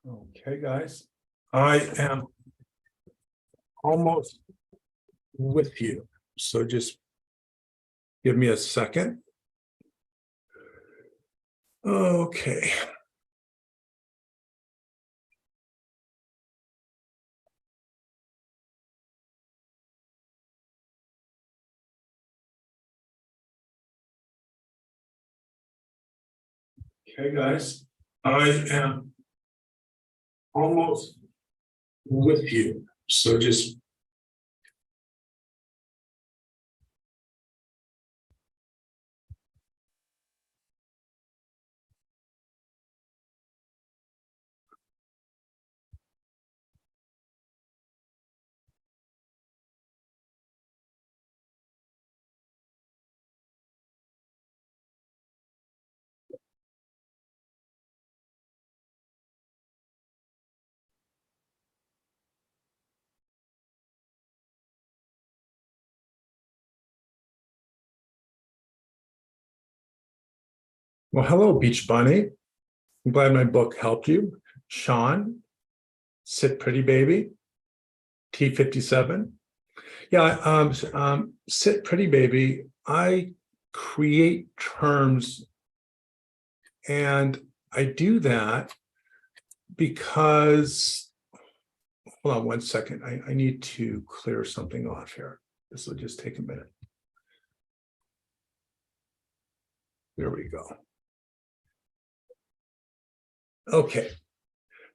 Okay, guys, I am almost with you. So just give me a second. Okay. Okay, guys, I am almost with you. So just well, hello, Beach Bunny. I'm glad my book helped you. Sean, Sit Pretty Baby, T57. Yeah, Sit Pretty Baby, I create terms, and I do that because, hold on one second, I need to clear something off here. This will just take a minute. There we go. Okay.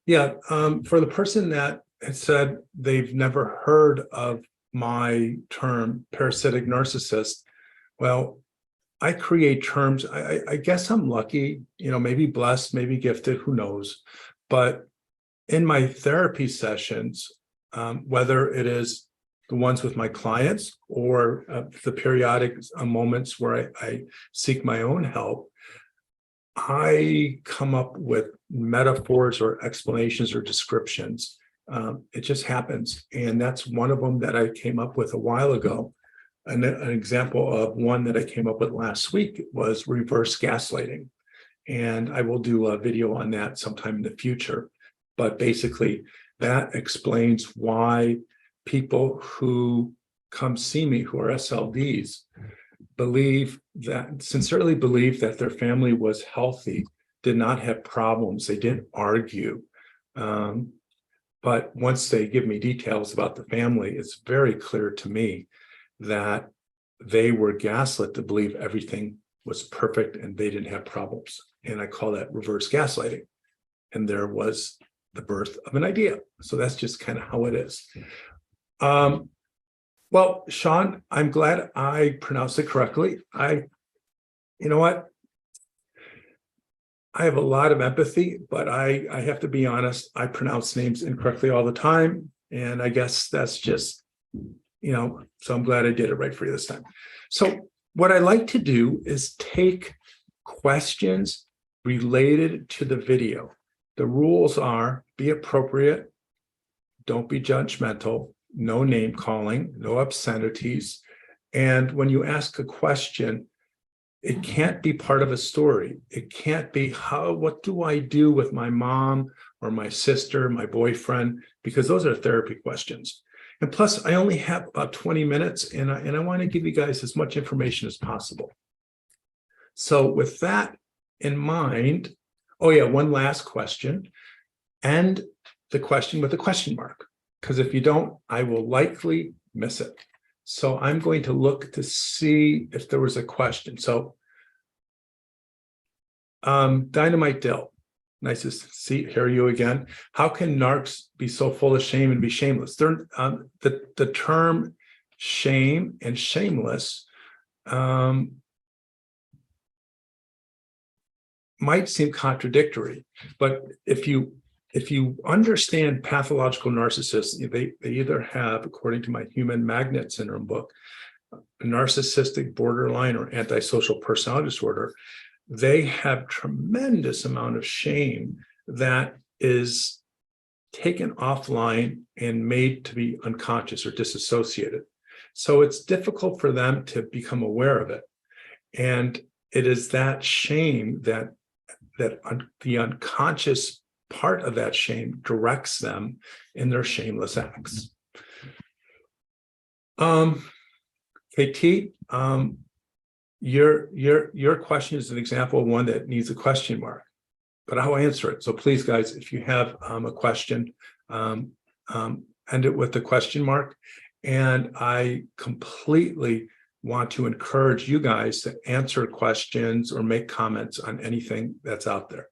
Yeah, for the person that had said they've never heard of my term parasitic narcissist, well, I create terms. I guess I'm lucky, maybe blessed, maybe gifted, who knows. But in my therapy sessions, whether it is the ones with my clients or the periodic moments where I seek my own help, I come up with metaphors or explanations or descriptions. It just happens. And that's one of them that I came up with a while ago. And an example of one that I came up with last week was reverse gaslighting. And I will do a video on that sometime in the future. But basically, that explains why people who come see me, who are SLDs, sincerely believe that their family was healthy, did not have problems, they didn't argue. But once they give me details about the family, it's very clear to me that they were gaslit to believe everything was perfect and they didn't have problems. And I call that reverse gaslighting. And there was the birth of an idea. So that's just kind of how it is. Well, Sean, I'm glad I pronounced it correctly. You know what? I have a lot of empathy, but I have to be honest, I pronounce names incorrectly all the time. And I guess that's just, so I'm glad I did it right for you this time. So what I like to do is take questions related to the video. The rules are: be appropriate, don't be judgmental, no name calling, no obscenities. And when you ask a question, it can't be part of a story. It can't be what do I do with my mom or my sister, my boyfriend, because those are therapy questions. And plus, I only have about 20 minutes and I want to give you guys as much information as possible. So with that in mind, oh yeah, one last question. End the question with a question mark, because if you don't, I will likely miss it. So I'm going to look to see if there was a question. So Dynamite Dill, nice to hear you again. How can narcs be so full of shame and be shameless? The term shame and shameless might seem contradictory, but if you understand pathological narcissists, they either have, according to my Human Magnet Syndrome book, narcissistic borderline or antisocial personality disorder. They have tremendous amount of shame that is taken offline and made to be unconscious or disassociated. So it's difficult for them to become aware of it. And it is that shame that the unconscious part of that shame directs them in their shameless acts. KT, your question is an example of one that needs a question mark, but I'll answer it. So please, guys, if you have a question, end it with the question mark. And I completely want to encourage you guys to answer questions or make comments on anything that's out there.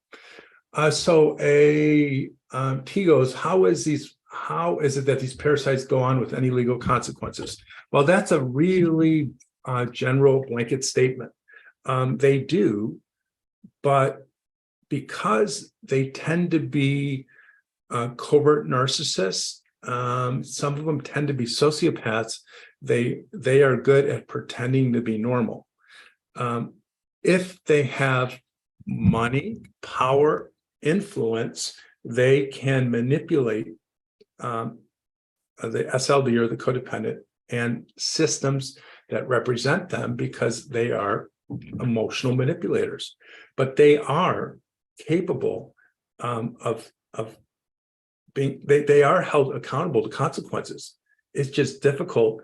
T goes, how is it that these parasites go on with any legal consequences? Well, that's a really general blanket statement. They do, but because they tend to be covert narcissists, some of them tend to be sociopaths. They are good at pretending to be normal. If they have money, power, influence, they can manipulate the SLD or the codependent and systems that represent them because they are emotional manipulators. But they are capable of being, they are held accountable to consequences. It's just difficult.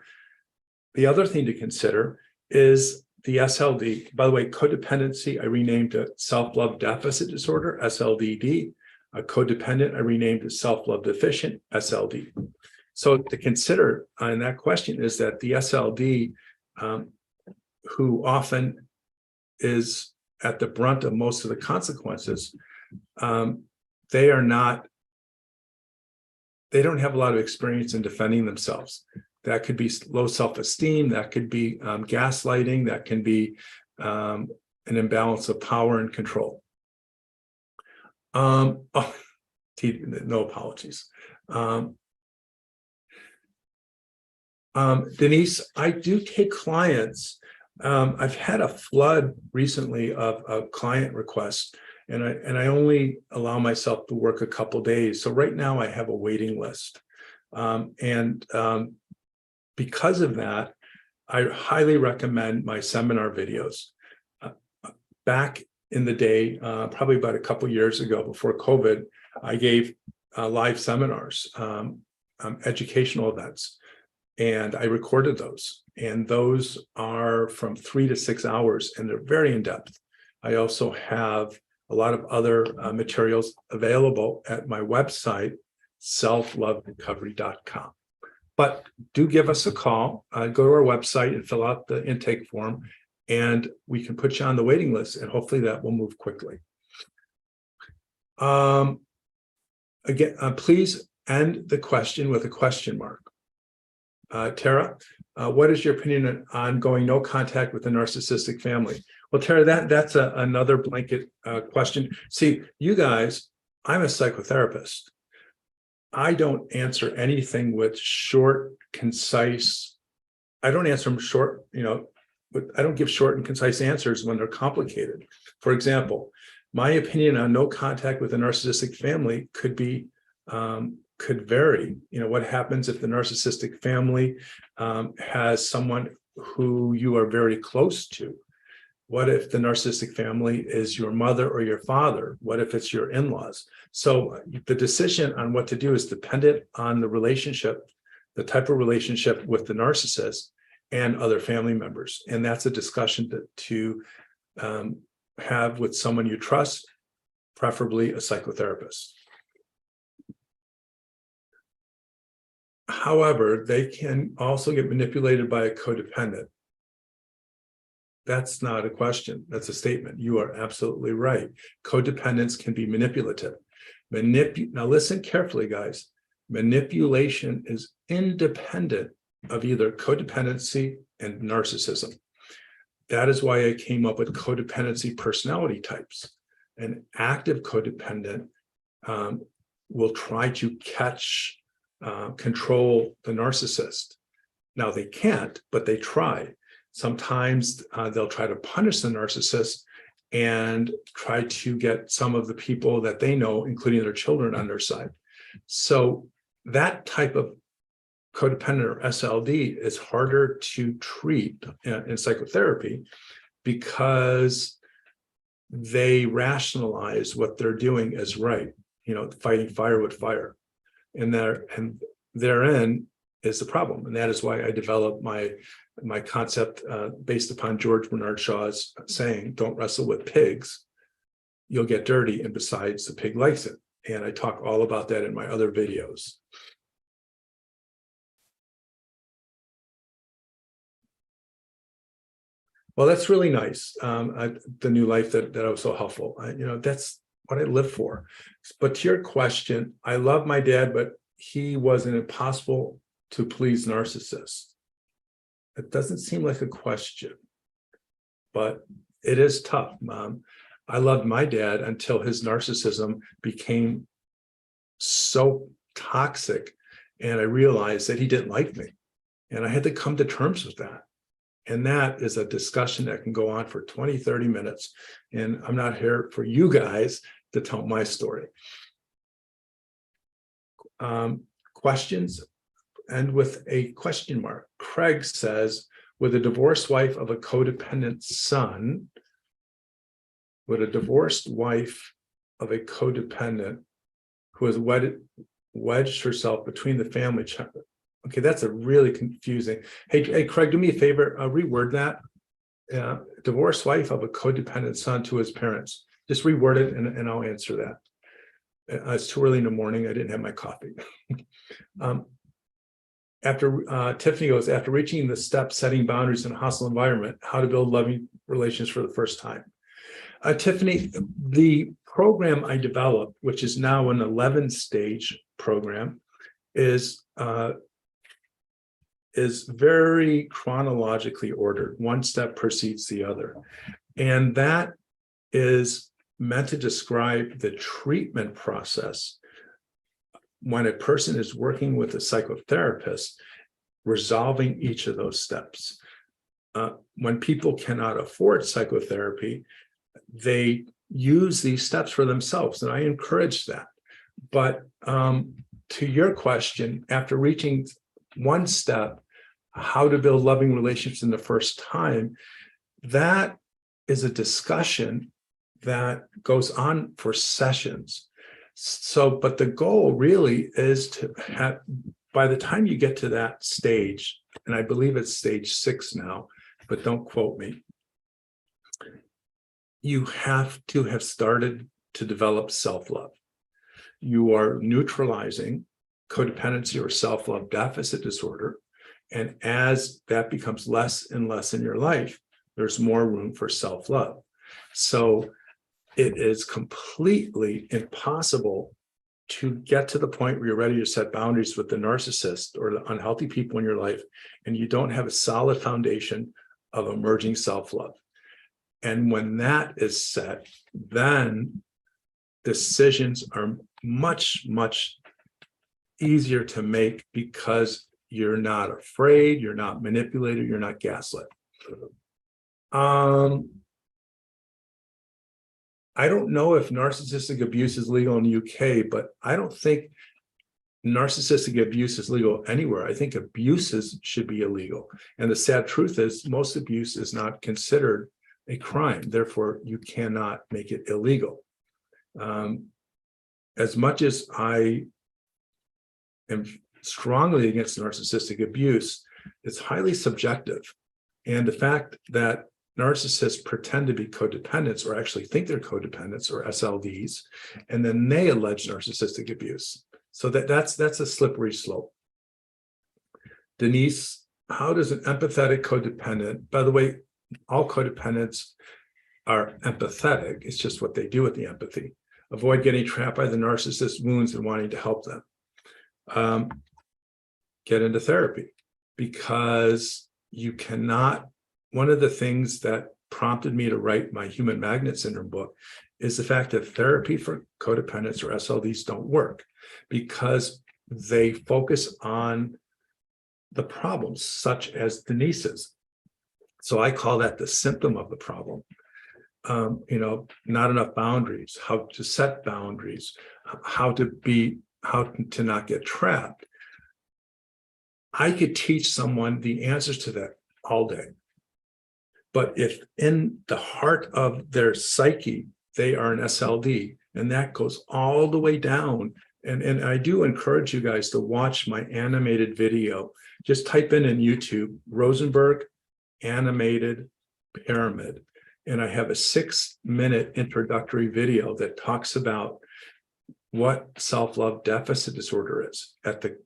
The other thing to consider is the SLD. By the way, codependency, I renamed to self-love deficit disorder, SLDD. A codependent, I renamed to self-love deficient, SLD. So to consider in that question is that the SLD, who often is at the brunt of most of the consequences, they don't have a lot of experience in defending themselves. That could be low self-esteem, that could be gaslighting, that can be an imbalance of power and control. No apologies. Denise, I do take clients. I've had a flood recently of client requests, and I only allow myself to work a couple days. So right now I have a waiting list. Because of that, I highly recommend my seminar videos. Back in the day, probably about a couple years ago before COVID, I gave live seminars, educational events, and I recorded those. And those are from 3 to 6 hours, and they're very in-depth. I also have a lot of other materials available at my website, selfloverecovery.com. But do give us a call, go to our website and fill out the intake form, and we can put you on the waiting list, and hopefully that will move quickly. Again, please end the question with a question mark. Tara, what is your opinion on going no contact with a narcissistic family? Well, Tara, that's another blanket question. See, you guys, I'm a psychotherapist. I don't answer anything with short, concise. I don't answer them short, but I don't give short and concise answers when they're complicated. For example, my opinion on no contact with a narcissistic family could vary. What happens if the narcissistic family has someone who you are very close to? What if the narcissistic family is your mother or your father? What if it's your in-laws? So the decision on what to do is dependent on the relationship, the type of relationship with the narcissist and other family members. And that's a discussion to have with someone you trust, preferably a psychotherapist. However, they can also get manipulated by a codependent. That's not a question. That's a statement. You are absolutely right. Codependents can be manipulative. Now listen carefully, guys. Manipulation is independent of either codependency and narcissism. That is why I came up with codependency personality types. An active codependent will try to control the narcissist. Now they can't, but they try. Sometimes they'll try to punish the narcissist and try to get some of the people that they know, including their children, on their side. So that type of codependent or SLD is harder to treat in psychotherapy because they rationalize what they're doing as right. fighting fire with fire. And therein is the problem. And that is why I developed my concept based upon George Bernard Shaw's saying, don't wrestle with pigs, you'll get dirty. And besides, the pig likes it. And I talk all about that in my other videos. Well, that's really nice. The new life that was so helpful. That's what I live for. But to your question, I love my dad, but he was an impossible to please narcissist. It doesn't seem like a question, but it is tough, Mom. I loved my dad until his narcissism became so toxic, and I realized that he didn't like me, and I had to come to terms with that. And that is a discussion that can go on for 20, 30 minutes. And I'm not here for you guys to tell my story. Questions? End with a question mark. Craig says, with a divorced wife of a codependent son, would a divorced wife of a codependent who has wedged herself between the family. Okay, that's a really confusing. Hey, Craig, do me a favor, reword that. Divorced wife of a codependent son to his parents. Just reword it and I'll answer that. It's too early in the morning. I didn't have my coffee. Tiffany goes, after reaching the step, setting boundaries in a hostile environment, how to build loving relations for the first time. Tiffany, the program I developed, which is now an 11-stage program, is very chronologically ordered. One step precedes the other. And that is meant to describe the treatment process when a person is working with a psychotherapist, resolving each of those steps. When people cannot afford psychotherapy, they use these steps for themselves, and I encourage that. But to your question, after reaching one step, how to build loving relationships in the first time, that is a discussion that goes on for sessions. So, but the goal really is to have, by the time you get to that stage, and I believe it's stage 6 now, but don't quote me, you have to have started to develop self-love. You are neutralizing codependency or self-love deficit disorder. And as that becomes less and less in your life, there's more room for self-love. So it is completely impossible to get to the point where you're ready to set boundaries with the narcissist or the unhealthy people in your life, and you don't have a solid foundation of emerging self-love. And when that is set, then decisions are much, much easier to make because you're not afraid, you're not manipulated, you're not gaslit. I don't know if narcissistic abuse is legal in the UK, but I don't think narcissistic abuse is legal anywhere. I think abuses should be illegal. And the sad truth is most abuse is not considered a crime. Therefore, you cannot make it illegal. As much as I am strongly against narcissistic abuse, it's highly subjective. And the fact that narcissists pretend to be codependents or actually think they're codependents or SLDs, and then they allege narcissistic abuse. So that's a slippery slope. Denise, how does an empathetic codependent, by the way, all codependents are empathetic, it's just what they do with the empathy, avoid getting trapped by the narcissist's wounds and wanting to help them? Get into therapy, because you cannot. One of the things that prompted me to write my Human Magnet Syndrome book is the fact that therapy for codependents or SLDs don't work because they focus on the problems, such as Denise's. So I call that the symptom of the problem. Not enough boundaries, how to set boundaries, how to not get trapped. I could teach someone the answers to that all day. But if in the heart of their psyche, they are an SLD And that goes all the way down. And I do encourage you guys to watch my animated video. Just type in YouTube, Rosenberg animated pyramid. And I have a 6-minute introductory video that talks about what self-love deficit disorder is. At the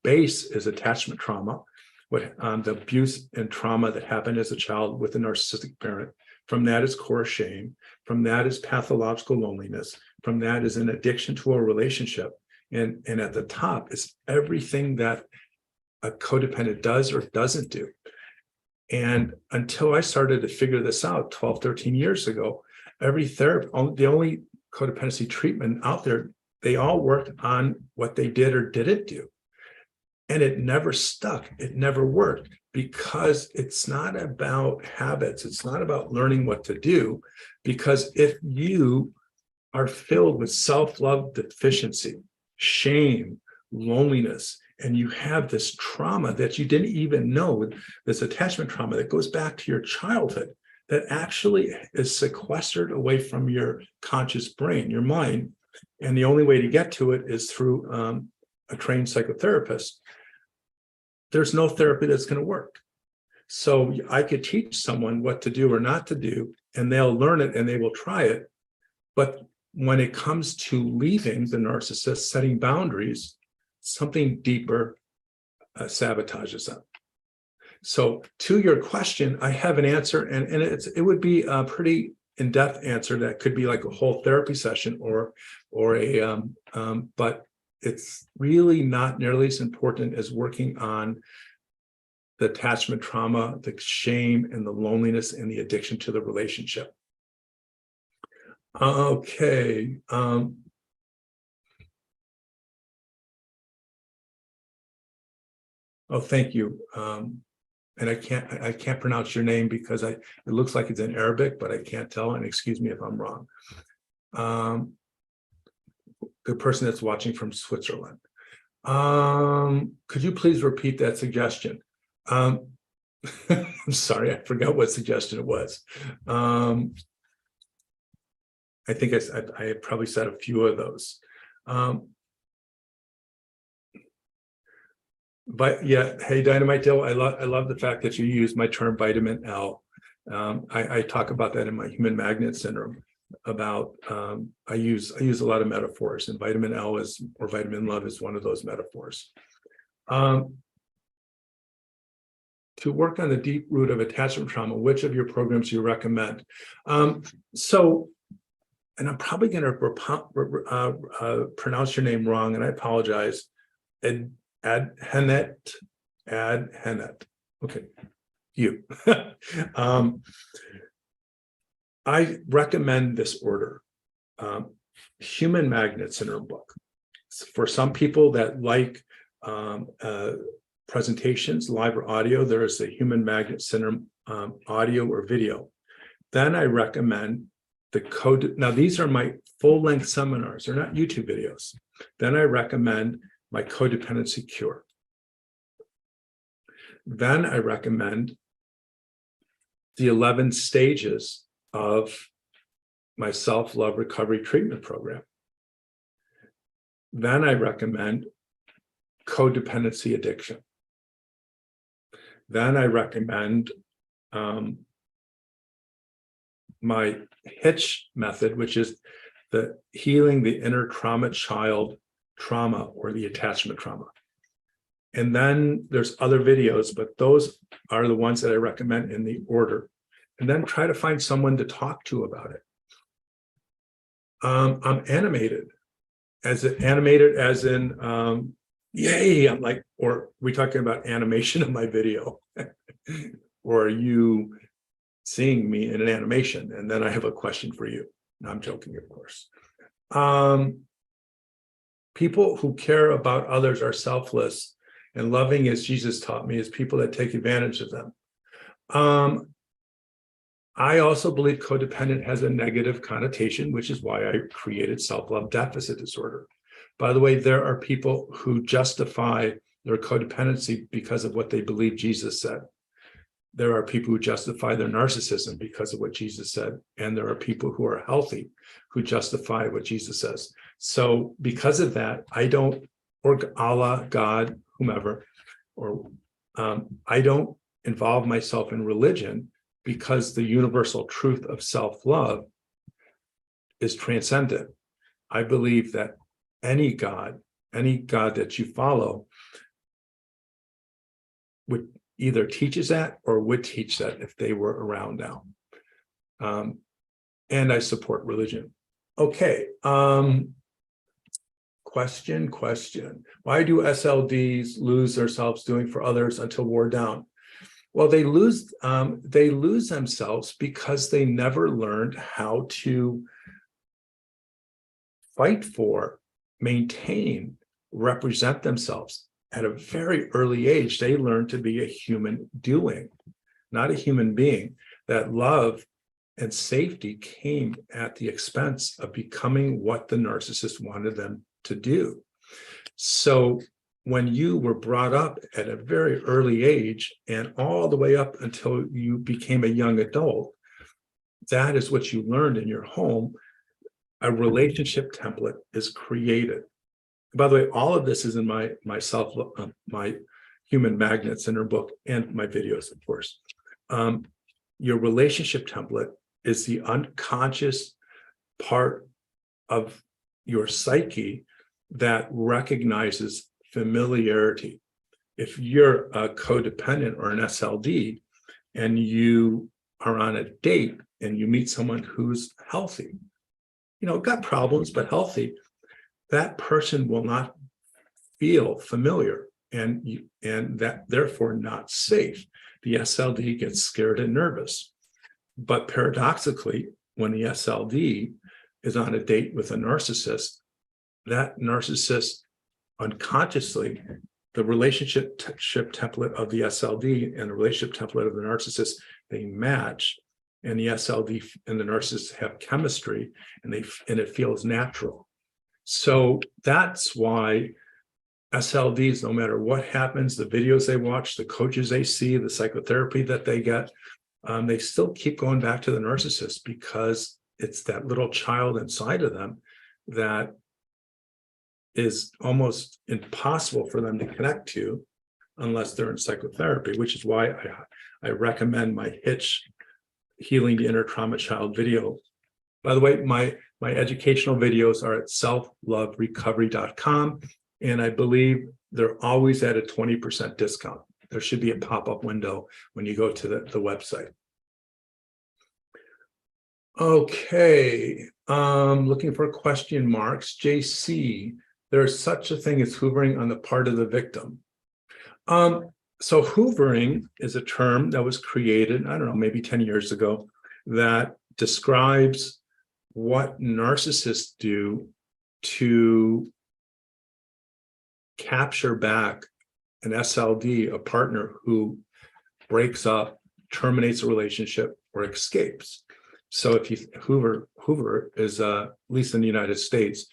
base is attachment trauma, what the abuse and trauma that happened as a child with a narcissistic parent. From that is core shame. From that is pathological loneliness. From that is an addiction to a relationship. And at the top is everything that a codependent does or doesn't do. And until I started to figure this out 12, 13 years ago, every therapy, the only codependency treatment out there, they all worked on what they did or didn't do. And it never stuck. It never worked because it's not about habits. It's not about learning what to do. Because if you are filled with self-love deficiency, shame, loneliness, and you have this trauma that you didn't even know, this attachment trauma that goes back to your childhood, that actually is sequestered away from your conscious brain, your mind. And the only way to get to it is through a trained psychotherapist. There's no therapy that's going to work. So I could teach someone what to do or not to do, and they'll learn it and they will try it. But when it comes to leaving the narcissist, setting boundaries, something deeper sabotages them. So to your question, I have an answer, and it would be a pretty in-depth answer that could be like a whole therapy session or but it's really not nearly as important as working on the attachment trauma, the shame, and the loneliness and the addiction to the relationship. Okay. Oh, thank you. And I can't pronounce your name because it looks like it's in Arabic, but I can't tell. And excuse me if I'm wrong. The person that's watching from Switzerland. Could you please repeat that suggestion? I'm sorry, I forgot what suggestion it was. I think I probably said a few of those. But yeah, hey, Dynamite Dill, I love the fact that you use my term vitamin L. I talk about that in my human magnet syndrome. About I use a lot of metaphors, and vitamin L or vitamin love is one of those metaphors. To work on the deep root of attachment trauma, which of your programs do you recommend? So, and I'm probably going to pronounce your name wrong, and I apologize. Adhenet. Okay, you. I recommend this order. Human Magnet Syndrome book. For some people that like presentations, live or audio, there is a Human Magnet Syndrome audio or video. Then I recommend the code. Now, these are my full-length seminars. They're not YouTube videos. Then I recommend my Codependency Cure. Then I recommend the 11 stages of my self-love recovery treatment program. Then I recommend codependency addiction. Then I recommend my HIJACK method, which is the healing the inner trauma child trauma or the attachment trauma. And then there's other videos, but those are the ones that I recommend in the order. And then try to find someone to talk to about it. I'm animated, as in yay, I'm like, or are we talking about animation of my video? Or are you seeing me in an animation? And then I have a question for you. No, I'm joking, of course. People who care about others are selfless, and loving, as Jesus taught me, is people that take advantage of them. I also believe codependent has a negative connotation, which is why I created self-love deficit disorder. By the way, there are people who justify their codependency because of what they believe Jesus said. There are people who justify their narcissism because of what Jesus said. And there are people who are healthy who justify what Jesus says. So because of that, I don't, or Allah, God, whomever, or I don't involve myself in religion because the universal truth of self-love is transcendent. I believe that any God that you follow would either teaches that or would teach that if they were around now. And I support religion. Okay. Question. Why do SLDs lose themselves doing for others until wore down? Well, they lose themselves because they never learned how to fight for, maintain, represent themselves. At a very early age, they learn to be a human doing, not a human being. That love and safety came at the expense of becoming what the narcissist wanted them to do. So when you were brought up at a very early age and all the way up until you became a young adult, that is what you learned in your home. A relationship template is created. By the way, all of this is in my Human Magnets in her book and my videos, of course. Your relationship template is the unconscious part of your psyche that recognizes familiarity. If you're a codependent or an SLD and you are on a date and you meet someone who's healthy, got problems, but healthy, that person will not feel familiar and that therefore not safe. The SLD gets scared and nervous. But paradoxically, when the SLD is on a date with a narcissist, that narcissist unconsciously, the relationship template of the SLD and the relationship template of the narcissist, they match, and the SLD and the narcissist have chemistry, and it feels natural. So that's why SLDs, no matter what happens, the videos they watch, the coaches they see, the psychotherapy that they get, they still keep going back to the narcissist because it's that little child inside of them that is almost impossible for them to connect to unless they're in psychotherapy, which is why I recommend my HIJACK Healing the Inner Trauma Child video. By the way, my educational videos are at selfloverecovery.com, and I believe they're always at a 20% discount. There should be a pop-up window when you go to the website. Okay, looking for question marks. JC, there's such a thing as hoovering on the part of the victim. So hoovering is a term that was created, I don't know, maybe 10 years ago, that describes what narcissists do to capture back an SLD, a partner who breaks up, terminates a relationship, or escapes. So if you Hoover is, at least in the United States,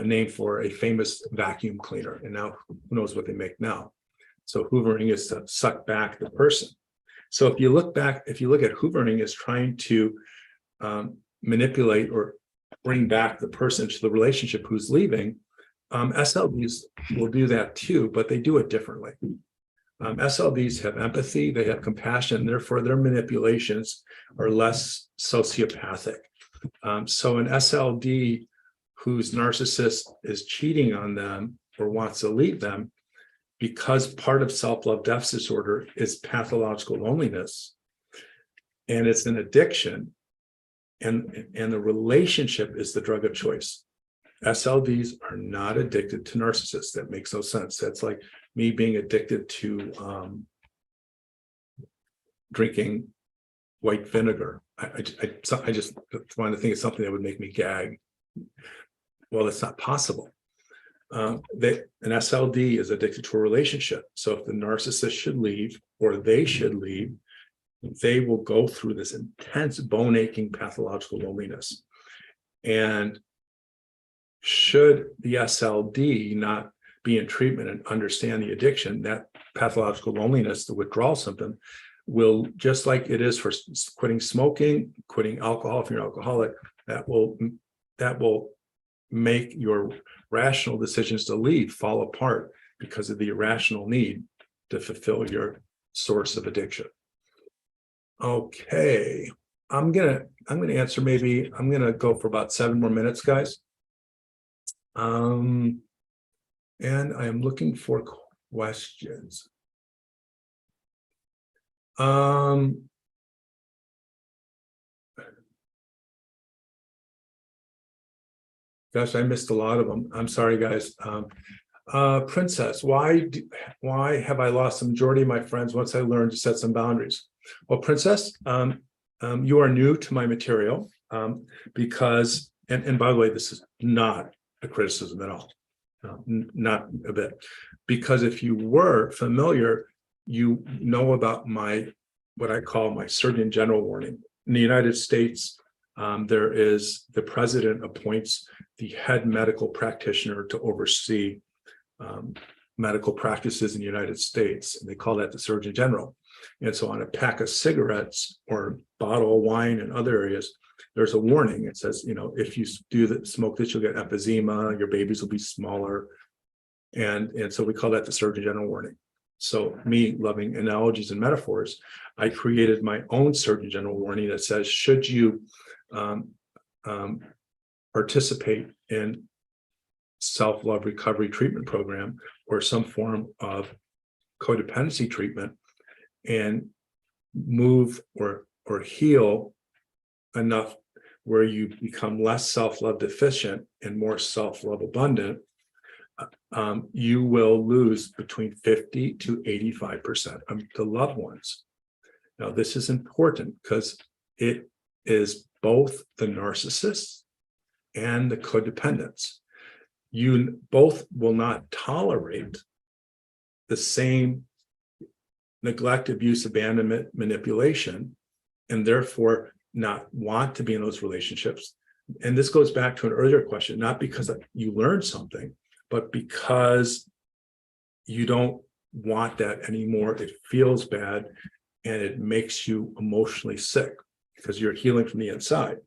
named for a famous vacuum cleaner. And now who knows what they make now. So hoovering is to suck back the person. So if you look at hoovering as trying to manipulate or bring back the person to the relationship who's leaving, SLDs will do that too, but they do it differently. SLDs have empathy, they have compassion, therefore their manipulations are less sociopathic. So an SLD whose narcissist is cheating on them or wants to leave them, because part of self-love deficit disorder is pathological loneliness, and it's an addiction, and the relationship is the drug of choice. SLDs are not addicted to narcissists. That makes no sense. That's like me being addicted to drinking white vinegar. I just want to think of something that would make me gag. Well, it's not possible. An SLD is addicted to a relationship. So if the narcissist should leave or they should leave, they will go through this intense bone-aching pathological loneliness. And should the SLD not be in treatment and understand the addiction, that pathological loneliness, the withdrawal symptom, will, just like it is for quitting smoking, quitting alcohol, if you're an alcoholic, that will make your rational decisions to leave fall apart because of the irrational need to fulfill your source of addiction. Okay, I'm gonna answer, maybe I'm gonna go for about 7 more minutes, guys. And I am looking for questions. Gosh, I missed a lot of them. I'm sorry, guys. Princess, why have I lost the majority of my friends once I learned to set some boundaries? Well, Princess, you are new to my material, because, and by the way, this is not a criticism at all, not a bit, because if you were familiar, you know about what I call my Surgeon General warning. In the United States, there is, the president appoints the head medical practitioner to oversee medical practices in the United States, and they call that the Surgeon General. And so on a pack of cigarettes or bottle of wine in other areas, there's a warning. It says, if you smoke this, you'll get emphysema, your babies will be smaller. And so we call that the Surgeon General warning. So me loving analogies and metaphors, I created my own Surgeon General warning that says, should you participate in self-love recovery treatment program or some form of codependency treatment and move or heal enough where you become less self-love deficient and more self-love abundant, you will lose between 50 to 85% of the loved ones. Now, this is important because it is both the narcissists and the codependents. You both will not tolerate the same neglect, abuse, abandonment, manipulation, and therefore not want to be in those relationships. And this goes back to an earlier question, not because you learned something, but because you don't want that anymore. It feels bad and it makes you emotionally sick because you're healing from the inside.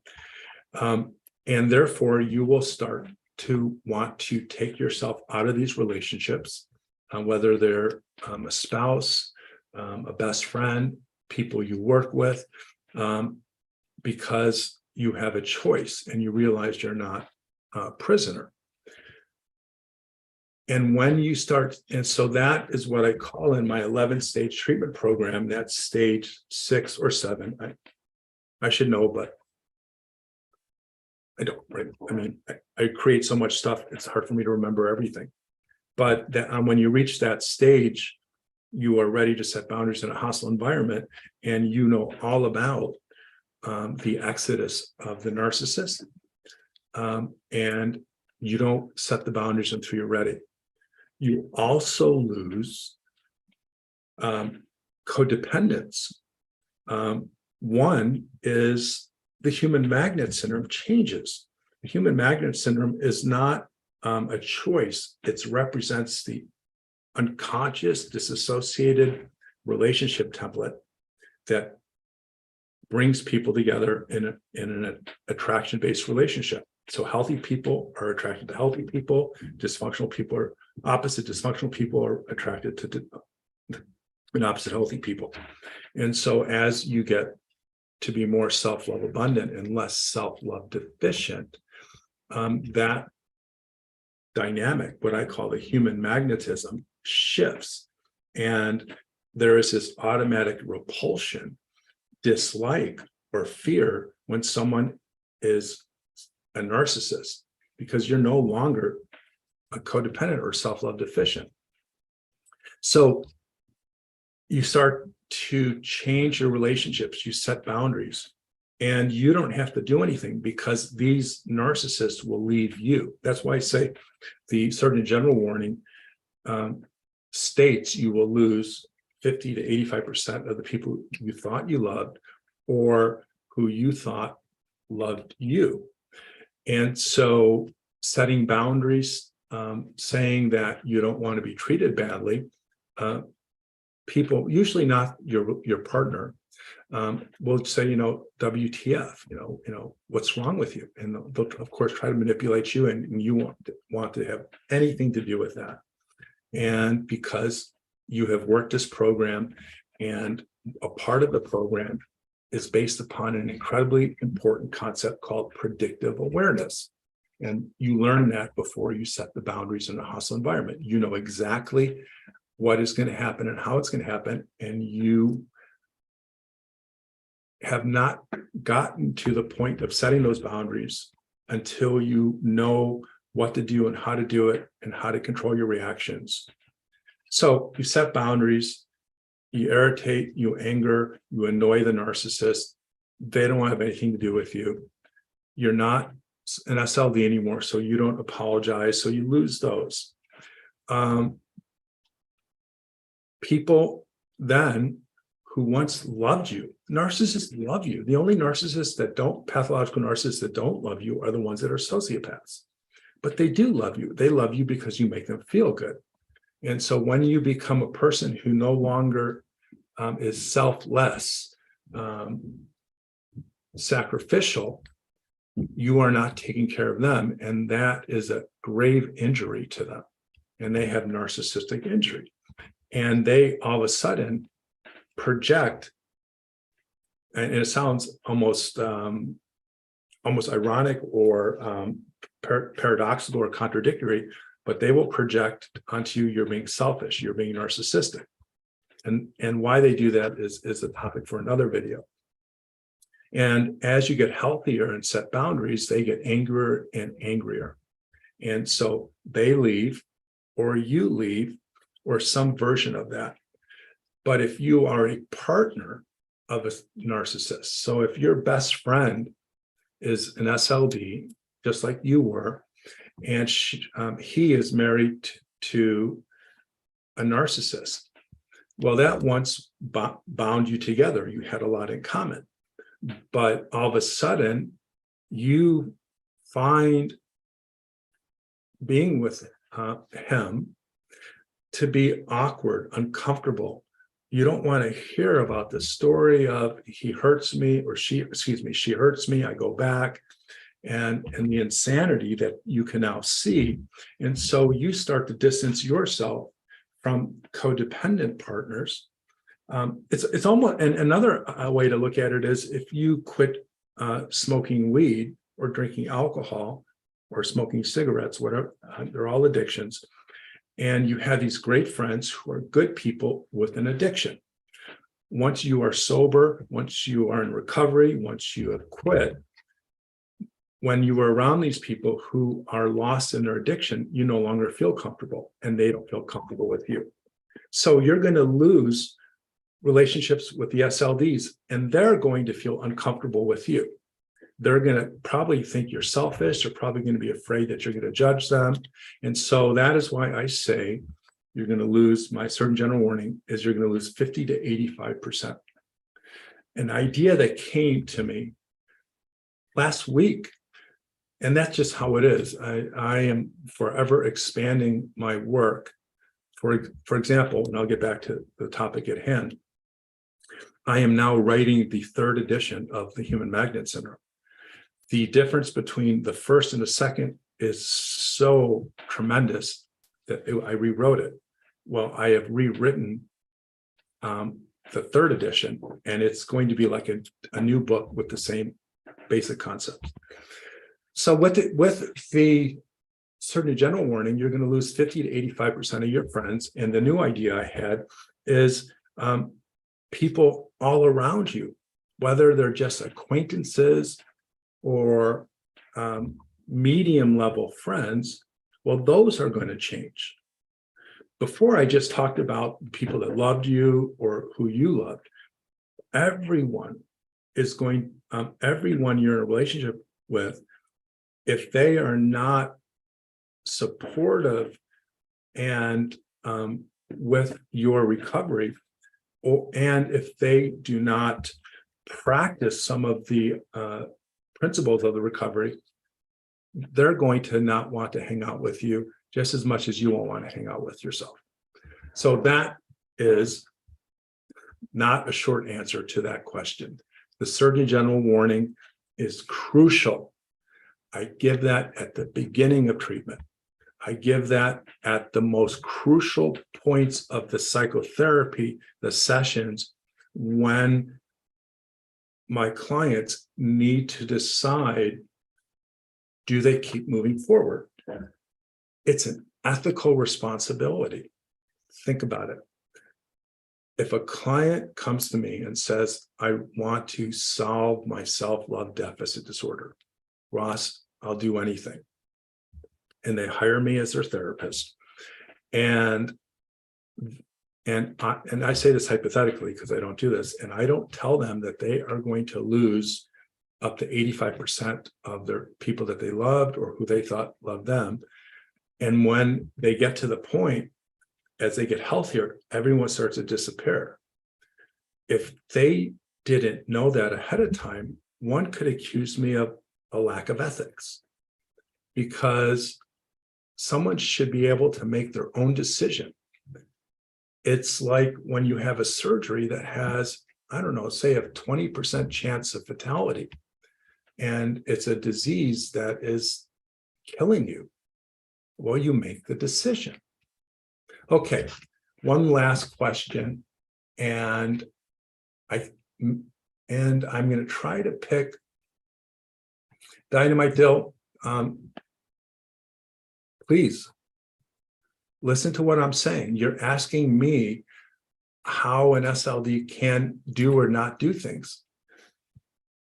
And therefore, you will start to want to take yourself out of these relationships, whether they're a spouse, a best friend, people you work with, because you have a choice and you realize you're not a prisoner. And when you start, and so that is what I call in my 11-stage treatment program, that's stage 6 or 7. I should know, but I don't, right? I mean, I create so much stuff, it's hard for me to remember everything. But when you reach that stage, you are ready to set boundaries in a hostile environment, and you know all about the exodus of the narcissist, and you don't set the boundaries until you're ready. You also lose codependence. One is the human magnet syndrome changes. The human magnet syndrome is not a choice. It represents the unconscious, disassociated relationship template that brings people together in an attraction-based relationship. So healthy people are attracted to healthy people. Dysfunctional people are opposite. Dysfunctional people are attracted to opposite healthy people. And so as you get to be more self-love abundant and less self-love deficient, that dynamic, what I call the human magnetism, shifts. And there is this automatic repulsion, dislike, or fear when someone is a narcissist, because you're no longer a codependent or self-love deficient. So you start to change your relationships, you set boundaries, and you don't have to do anything because these narcissists will leave you. That's why I say the Surgeon General warning states you will lose 50 to 85% of the people you thought you loved or who you thought loved you. And so setting boundaries, saying that you don't want to be treated badly, people, usually not your partner, will say, WTF, what's wrong with you? And they'll of course try to manipulate you, and you want to have anything to do with that. And because you have worked this program, and a part of the program is based upon an incredibly important concept called predictive awareness. And you learn that before you set the boundaries in a hostile environment. You know exactly what is going to happen and how it's going to happen. And you have not gotten to the point of setting those boundaries until you know what to do and how to do it and how to control your reactions. So you set boundaries, you irritate, you anger, you annoy the narcissist. They don't want to have anything to do with you. You're not an SLD anymore, so you don't apologize, so you lose those. People then who once loved you, narcissists love you. The only narcissists that don't, pathological narcissists that don't love you are the ones that are sociopaths. But they do love you. They love you because you make them feel good. And so when you become a person who no longer is selfless, sacrificial, you are not taking care of them. And that is a grave injury to them. And they have narcissistic injury. And they all of a sudden project, and it sounds almost ironic or paradoxical or contradictory, but they will project onto you, you're being selfish, you're being narcissistic. And why they do that is a topic for another video. And as you get healthier and set boundaries, they get angrier and angrier. And so they leave, or you leave, or some version of that. But if you are a partner of a narcissist, so if your best friend is an SLD, just like you were, and he is married to a narcissist, well, that once bound you together. You had a lot in common. But all of a sudden, you find being with him to be awkward, uncomfortable. You don't want to hear about the story of he hurts me, or she hurts me, I go back, and the insanity that you can now see. And so you start to distance yourself from codependent partners. It's almost, and another way to look at it is if you quit smoking weed or drinking alcohol or smoking cigarettes, whatever, they're all addictions. And you have these great friends who are good people with an addiction. Once you are sober, once you are in recovery, once you have quit, when you are around these people who are lost in their addiction, you no longer feel comfortable, and they don't feel comfortable with you. So you're going to lose relationships with the SLDs, and they're going to feel uncomfortable with you. They're going to probably think you're selfish. They're probably going to be afraid that you're going to judge them. And so that is why I say you're going to lose, my certain general warning is you're going to lose 50 to 85%. An idea that came to me last week, and that's just how it is. I am forever expanding my work. For example, and I'll get back to the topic at hand, I am now writing the 3rd edition of the Human Magnet Syndrome. The difference between the first and the second is so tremendous that I rewrote it. Well, I have rewritten the 3rd edition, and it's going to be like a new book with the same basic concepts. So with the certain general warning, you're going to lose 50 to 85% of your friends. And the new idea I had is people all around you, whether they're just acquaintances or medium level friends, well, those are going to change. Before, I just talked about people that loved you or who you loved. Everyone is going, everyone you're in a relationship with, if they are not supportive and with your recovery, and if they do not practice some of the principles of the recovery, they're going to not want to hang out with you just as much as you won't want to hang out with yourself. So that is not a short answer to that question. The Surgeon General warning is crucial. I give that at the beginning of treatment. I give that at the most crucial points of the psychotherapy, the sessions, when my clients need to decide, do they keep moving forward? It's an ethical responsibility. Think about it. If a client comes to me and says, I want to solve my self-love deficit disorder, Ross, I'll do anything. And they hire me as their therapist. And I say this hypothetically because I don't do this, and I don't tell them that they are going to lose up to 85% of their people that they loved or who they thought loved them. And when they get to the point, as they get healthier, everyone starts to disappear. If they didn't know that ahead of time, one could accuse me of a lack of ethics, because someone should be able to make their own decision. It's like when you have a surgery that has, I don't know, say a 20% chance of fatality, and it's a disease that is killing you. Well, you make the decision. Okay, one last question, and I'm going to try to pick Dynamite Dill. Please listen to what I'm saying. You're asking me how an SLD can do or not do things.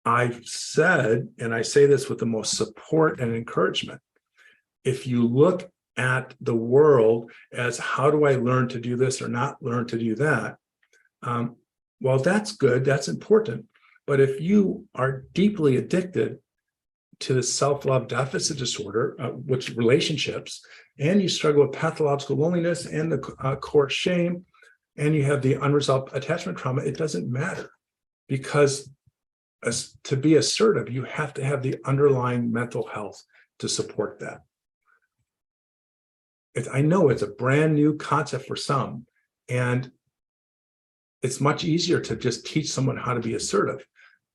I've said, and I say this with the most support and encouragement, if you look at the world as how do I learn to do this or not learn to do that, well, that's good, that's important. But if you are deeply addicted to the self-love deficit disorder, which relationships, and you struggle with pathological loneliness and the core shame, and you have the unresolved attachment trauma, it doesn't matter, because to be assertive, you have to have the underlying mental health to support that. I know it's a brand new concept for some, and it's much easier to just teach someone how to be assertive,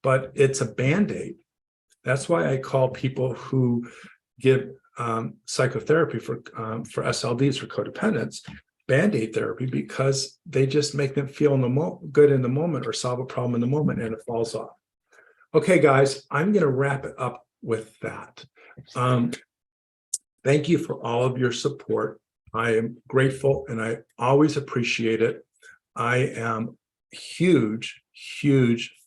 but it's a Band-Aid. That's why I call people who give psychotherapy for SLDs, for codependents, Band-Aid therapy, because they just make them feel good in the moment or solve a problem in the moment, and it falls off. Okay, guys, I'm going to wrap it up with that. Thank you for all of your support. I am grateful and I always appreciate it. I am huge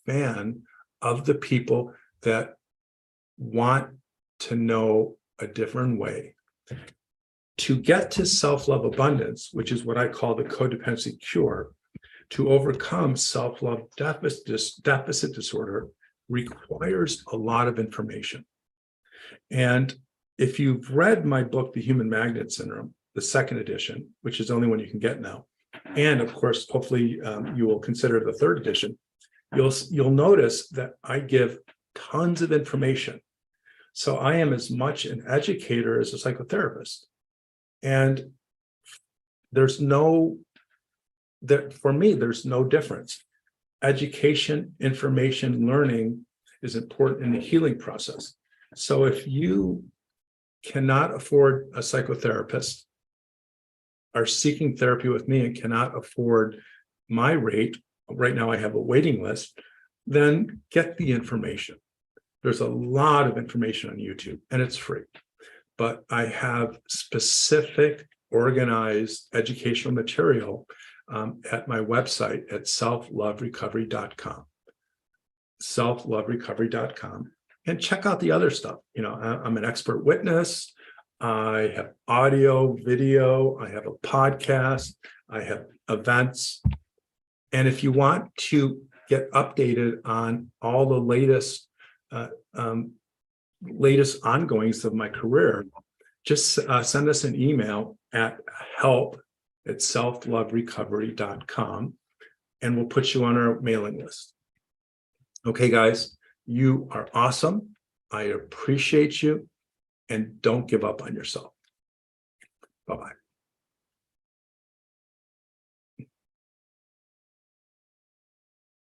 fan of the people that want to know a different way. To get to self-love abundance, which is what I call the codependency cure, to overcome self-love deficit disorder requires a lot of information. And if you've read my book, The Human Magnet Syndrome, the second edition, which is the only one you can get now, and of course, hopefully you will consider the third edition, you'll notice that I give tons of information. So I am as much an educator as a psychotherapist. And for me, there's no difference. Education, information, learning is important in the healing process. So if you cannot afford a psychotherapist, are seeking therapy with me and cannot afford my rate, right now I have a waiting list, then get the information. There's a lot of information on YouTube and it's free, but I have specific organized educational material at my website at selfloverecovery.com, selfloverecovery.com, and check out the other stuff. You know, I'm an expert witness. I have audio, video, I have a podcast, I have events. And if you want to get updated on all the latest ongoings of my career, just send us an email at help@selfloverecovery.com, and we'll put you on our mailing list. Okay, guys, you are awesome. I appreciate you. And don't give up on yourself. Bye-bye.